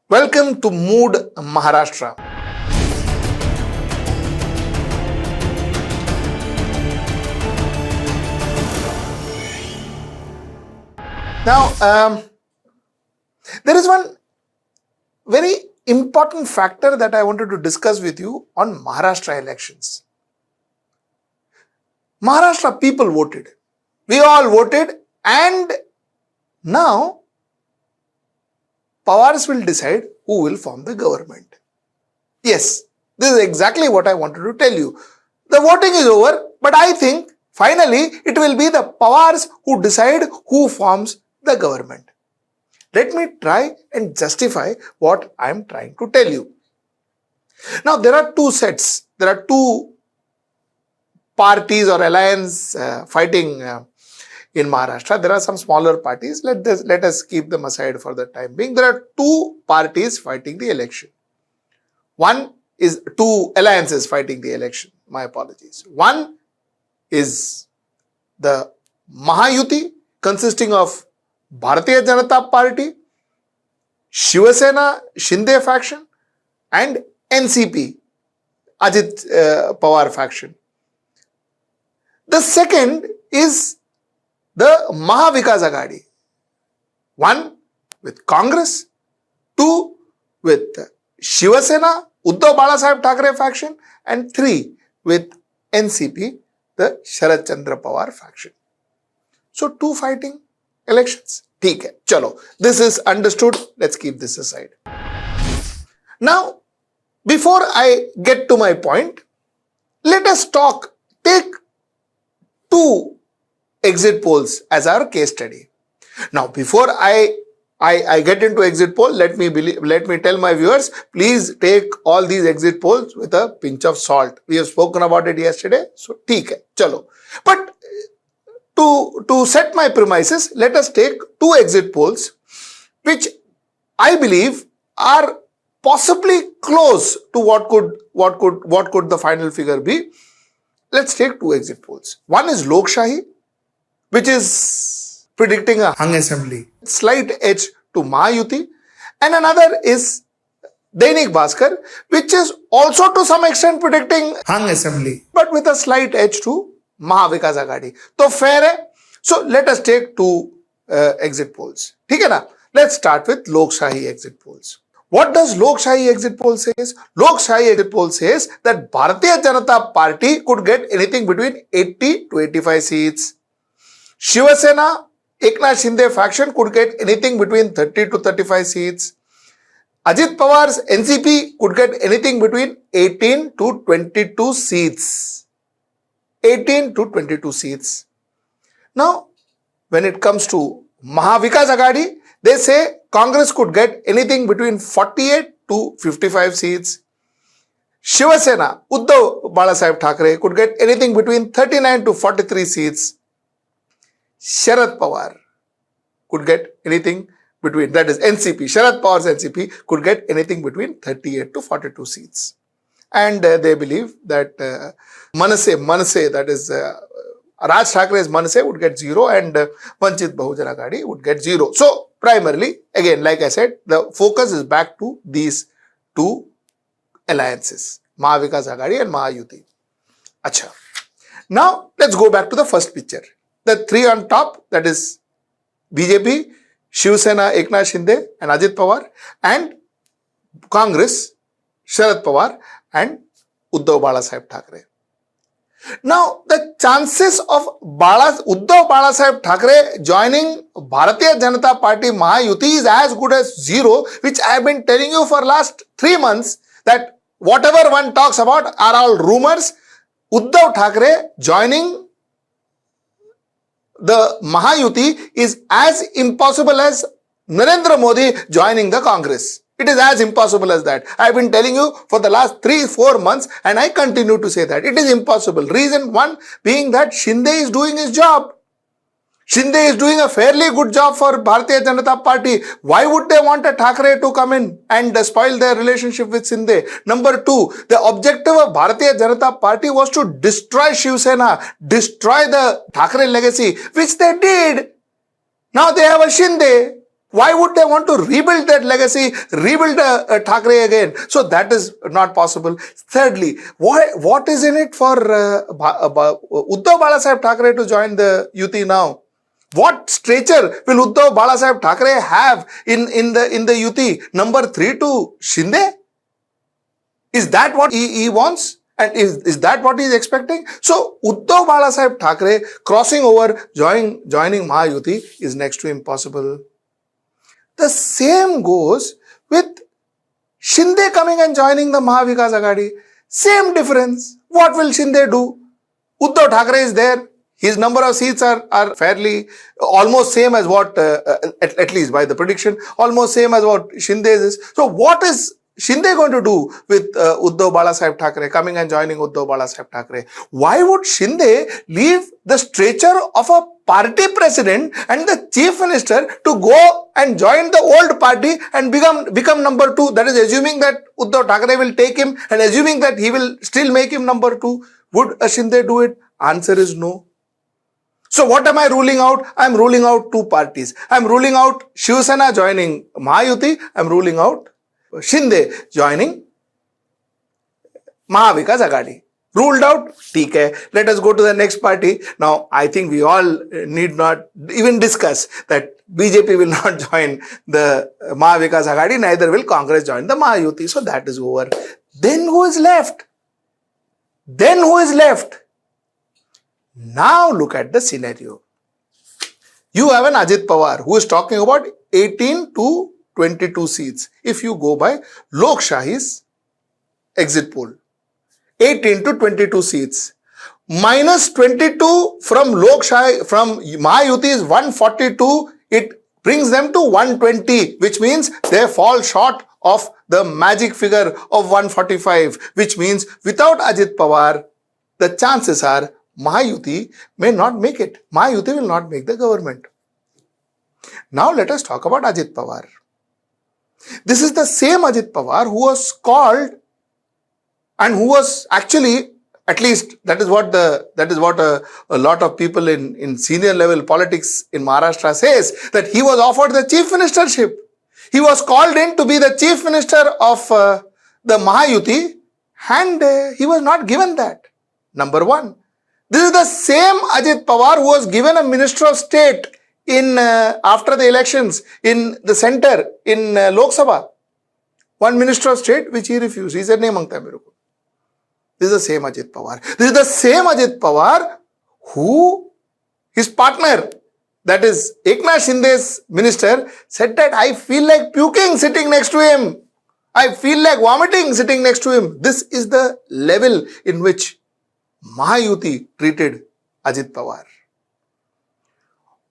Welcome to Mood Maharashtra. Now, there is one very important factor that I wanted to discuss with you on Maharashtra elections. Maharashtra people voted. We all voted, and now Pawars will decide who will form the government. Yes, this is exactly what I wanted to tell you. The voting is over, but I think finally it will be the Pawars who decide who forms the government. Let me try and justify what I am trying to tell you. Now, there are two sets. There are two parties or alliance fighting in Maharashtra. There are some smaller parties. Let us keep them aside for the time being. There are two parties fighting the election. Two alliances fighting the election. My apologies. One is the Mahayuti, consisting of Bharatiya Janata Party, Shiva Sena, Shinde faction, and NCP, Ajit Pawar faction. The second is the Mahavikas Agadi. One with Congress, two with Shiva Sena, Uddhav Balasaheb Thackeray faction, and three with NCP, the Sharad Chandra Pawar faction. So, two fighting elections. ठीक है, चलो. This is understood. Let's keep this aside. Now, before I get to my point, let us take two exit polls as our case study. Now, before I get into exit poll, let me tell my viewers, please take all these exit polls with a pinch of salt. We have spoken about it yesterday, so ठीक है, चलो. But to set my premises, let us take two exit polls which I believe are possibly close to what could the final figure be. Let's take two exit polls. One is Lok Shahi, which is predicting a hung assembly, slight edge to Mahayuti, and another is Dainik Bhaskar, which is also to some extent predicting hung assembly, but with a slight edge to Mahavikas Agadi. So fair hai? So let us take two exit polls. ठीक है ना? Let's start with Lok Shahi exit polls. What does Lok Shahi exit poll says? Lok Shahi exit poll says that Bharatiya Janata Party could get anything between 80 to 85 seats. Shiva Sena, Eknath Shinde faction could get anything between 30 to 35 seats. Ajit Pawar's NCP could get anything between 18 to 22 seats. 18 to 22 seats. Now, when it comes to Mahavikas Agadi, they say Congress could get anything between 48 to 55 seats. Shiva Sena, Uddhav Balasaheb Thackeray could get anything between 39 to 43 seats. Sharad Pawar could get anything between, that is NCP, Sharad Pawar's NCP could get anything between 38 to 42 seats. And they believe that Manase, that is Raj Thackre's Manase would get 0 and Vanchit Bahujan Agadi would get 0. So, primarily, again, like I said, the focus is back to these two alliances, Mahavikas Agadi and Mahayuti. Acha. Now, let's go back to the first picture. The three on top, that is BJP, Shiv Sena, Eknath Shinde and Ajit Pawar, and Congress, Sharad Pawar and Uddhav Balasaheb Thackeray. Now, the chances of Uddhav Balasaheb Thackeray joining Bharatiya Janata Party Mahayuti is as good as 0, which I have been telling you for last 3 months, that whatever one talks about are all rumors. Uddhav Thackeray joining the Mahayuti is as impossible as Narendra Modi joining the Congress. It is as impossible as that. I have been telling you for the last 3-4 months and I continue to say that. It is impossible. Reason one being that Shinde is doing his job. Shinde is doing a fairly good job for Bharatiya Janata Party. Why would they want a Thackeray to come in and spoil their relationship with Shinde? Number two, the objective of Bharatiya Janata Party was to destroy Shiv Sena, destroy the Thackeray legacy, which they did. Now they have a Shinde. Why would they want to rebuild that legacy, rebuild Thackeray again? So that is not possible. Thirdly, what is in it for Uddhav Balasaheb Thackeray to join the UT now? What stature will Uddhav Balasaheb Thackeray have in the UT? Number 3 to Shinde? Is that what he wants? And is that what he is expecting? So Uddhav Balasaheb Thackeray crossing over, joining Mahayuti is next to impossible. The same goes with Shinde coming and joining the Mahavikas Aghadi. Same difference. What will Shinde do? Uddhav Thackeray is there. His number of seats are fairly almost same as what, at least by the prediction, almost same as what Shinde's is. So what is Shinde going to do with Uddhav Balasaheb Thackeray coming and joining Uddhav Balasaheb Thackeray? Why would Shinde leave the stature of a party president and the chief minister to go and join the old party and become number 2? That is assuming that Uddhav Thackeray will take him and assuming that he will still make him number 2. Would a Shinde do it? Answer is no. So what am I ruling out? I am ruling out 2 parties. I am ruling out Shiv Sena joining Mahayuti. I am ruling out Shinde joining Mahavikas Aghadi. Ruled out? ठीक है. Let us go to the next party. Now, I think we all need not even discuss that BJP will not join the Mahavikas Aghadi, neither will Congress join the Mahayuti. So that is over. Then who is left? Now look at the scenario. You have an Ajit Pawar who is talking about 18 to 22 seats. If you go by Lok Shahi's exit poll, 18 to 22 seats. Minus 22 from Lok Shahi, from Mahayuti is 142. It brings them to 120, which means they fall short of the magic figure of 145, which means without Ajit Pawar, the chances are Mahayuti may not make it. Mahayuti will not make the government. Now let us talk about Ajit Pawar. This is the same Ajit Pawar who was called and who was actually, at least that is what a lot of people in senior level politics in Maharashtra says, that he was offered the chief ministership. He was called in to be the chief minister of the Mahayuti and he was not given that. Number 1. This is the same Ajit Pawar who was given a minister of state in after the elections in the center in Lok Sabha. One minister of state which he refused. He said, "Nahi mangta mere ko." This is the same Ajit Pawar. This is the same Ajit Pawar who his partner, that is Eknath Shinde's minister, said that I feel like puking sitting next to him. I feel like vomiting sitting next to him. This is the level in which Mahayuti treated Ajit Pawar.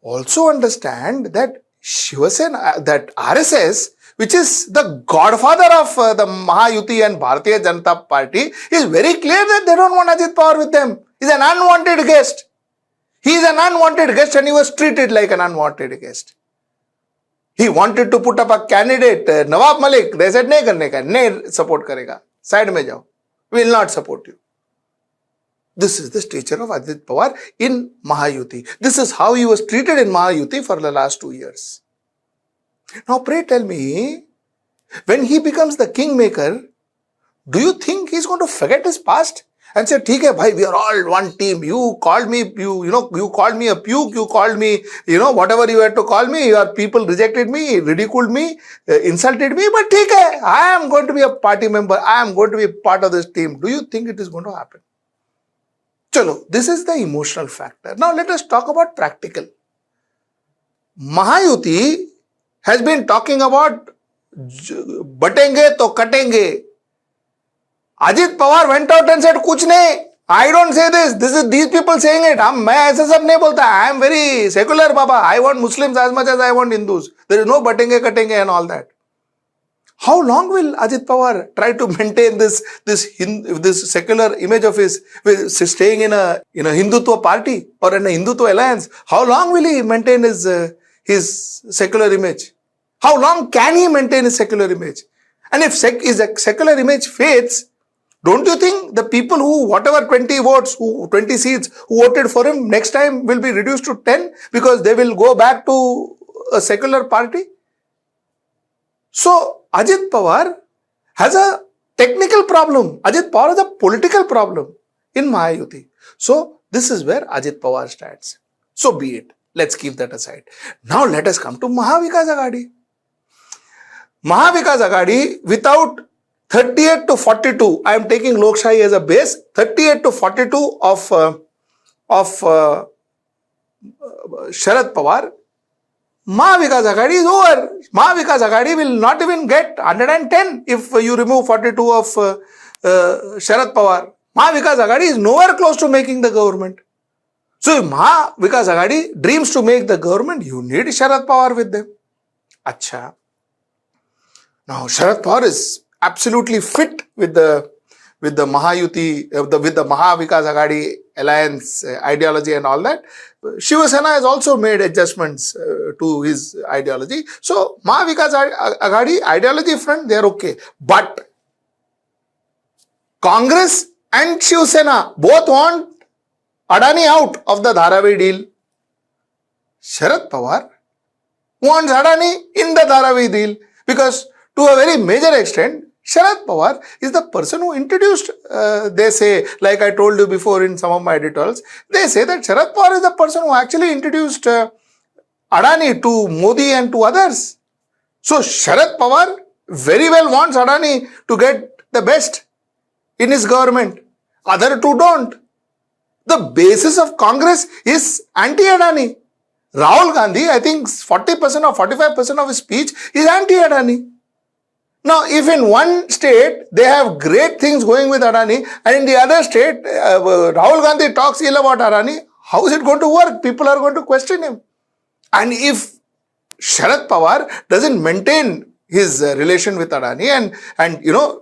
Also understand that Shiva Sena, that RSS, which is the godfather of the Mahayuti and Bharatiya Janata Party, is very clear that they don't want Ajit Pawar with them. He is an unwanted guest. He is an unwanted guest and he was treated like an unwanted guest. He wanted to put up a candidate, Nawab Malik. They said, nahi karne ka, nahi support karega. Side mein jao. We will not support you. This is the stature of Ajit Pawar in Mahayuti. This is how he was treated in Mahayuti for the last 2 years. Now pray tell me, when he becomes the kingmaker, do you think he's going to forget his past and say, "Theek hai bhai, we are all one team. You called me, you called me a puke, you called me, whatever you had to call me, your people rejected me, ridiculed me, insulted me, but theek hai, I am going to be a party member. I am going to be part of this team." Do you think it is going to happen? Chalo, this is the emotional factor. Now let us talk about practical. Mahayuti has been talking about batenge to katenge. Ajit Pawar went out and said, "Kuch nahi. I don't say this. This is these people saying it. मैं ऐसे सब नहीं बोलता. I am very secular, Baba. I want Muslims as much as I want Hindus. There is no batenge katenge and all that." How long will Ajit Pawar try to maintain this secular image of his, staying in a Hindutva party or in a Hindutva alliance? How long will he maintain his secular image? How long can he maintain his secular image? And if his secular image fades, don't you think the people who, whatever 20 seats who voted for him, next time will be reduced to 10 because they will go back to a secular party? So Ajit Pawar has a technical problem. Ajit Pawar has a political problem in Mahayuti. So this is where Ajit Pawar stands. So be it. Let's keep that aside. Now let us come to Mahavikas Aghadi. Mahavikas Aghadi, without 38 to 42, I am taking Lok Shahi as a base, 38 to 42 of Sharad Pawar, Mahavikas Aghadi is over. Mahavikas Aghadi will not even get 110 if you remove 42 of Sharad Pawar. Mahavikas Aghadi is nowhere close to making the government. So if Mahavikas Aghadi dreams to make the government, you need Sharad Pawar with them. Acha. Now Sharad Pawar is absolutely fit with the Mahayuti, with the Mahavikas Aghadi alliance ideology and all that. Shiva Sena has also made adjustments to his ideology. So Mahavikas Aghadi ideology front, they are okay. But Congress and Shiva Sena both want Adani out of the Dharavi deal. Sharad Pawar wants Adani in the Dharavi deal because to a very major extent, Sharad Pawar is the person who introduced, they say, like I told you before in some of my editorials, they say that Sharad Pawar is the person who actually introduced Adani to Modi and to others. So Sharad Pawar very well wants Adani to get the best in his government. Other two don't. The basis of Congress is anti-Adani. Rahul Gandhi, I think 40% or 45% of his speech is anti-Adani. Now, if in one state they have great things going with Adani and in the other state Rahul Gandhi talks ill about Adani, how is it going to work? People are going to question him. And if Sharad Pawar doesn't maintain his relation with Adani and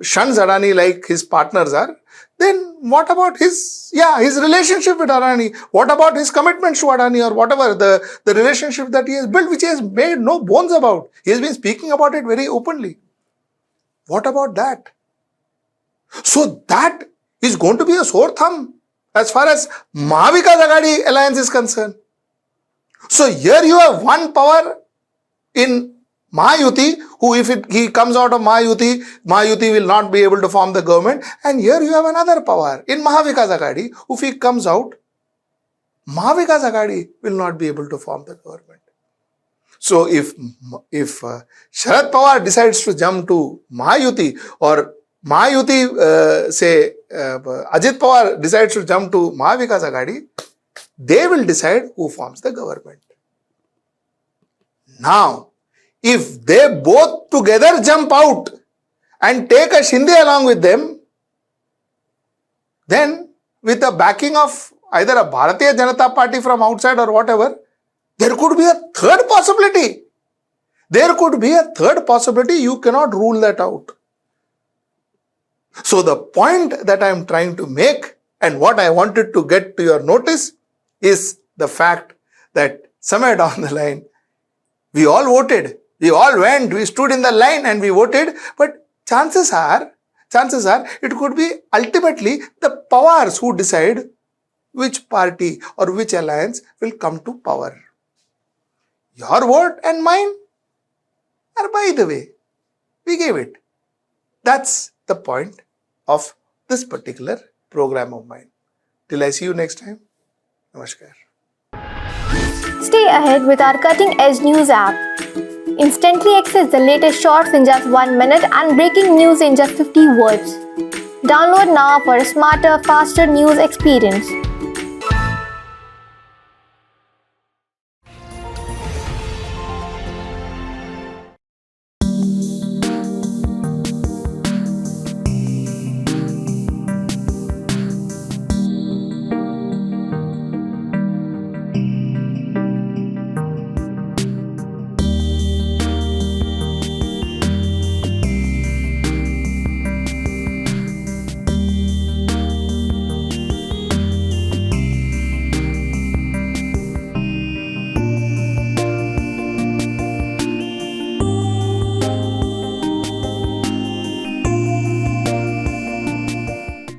shuns Adani like his partners are, then what about his relationship with Adani? What about his commitments to Adani or whatever, the relationship that he has built, which he has made no bones about? He has been speaking about it very openly. What about that? So that is going to be a sore thumb as far as Mahavikas Aghadi alliance is concerned. So here you have one power in Mahayuti, who if he comes out of Mahayuti will not be able to form the government. And here you have another power in Mahavikas Aghadi, who if he comes out, Mahavikas Aghadi will not be able to form the government. So if Sharad Pawar decides to jump to Mahayuti or Mahayuti, Ajit Pawar decides to jump to Mahavikas Aghadi, they will decide who forms the government. Now, if they both together jump out and take a Shinde along with them, then with the backing of either a Bharatiya Janata Party from outside or whatever, there could be a third possibility. There could be a third possibility. You cannot rule that out. So the point that I am trying to make and what I wanted to get to your notice is the fact that somewhere down the line, we all voted. We all went. We stood in the line and we voted. But chances are, it could be ultimately the Pawars who decide which party or which alliance will come to power. Your vote and mine are by the way. We gave it. That's the point of this particular program of mine. Till I see you next time. Namaskar. Stay ahead with our cutting-edge news app. Instantly access the latest shorts in just 1 minute and breaking news in just 50 words. Download now for a smarter, faster news experience.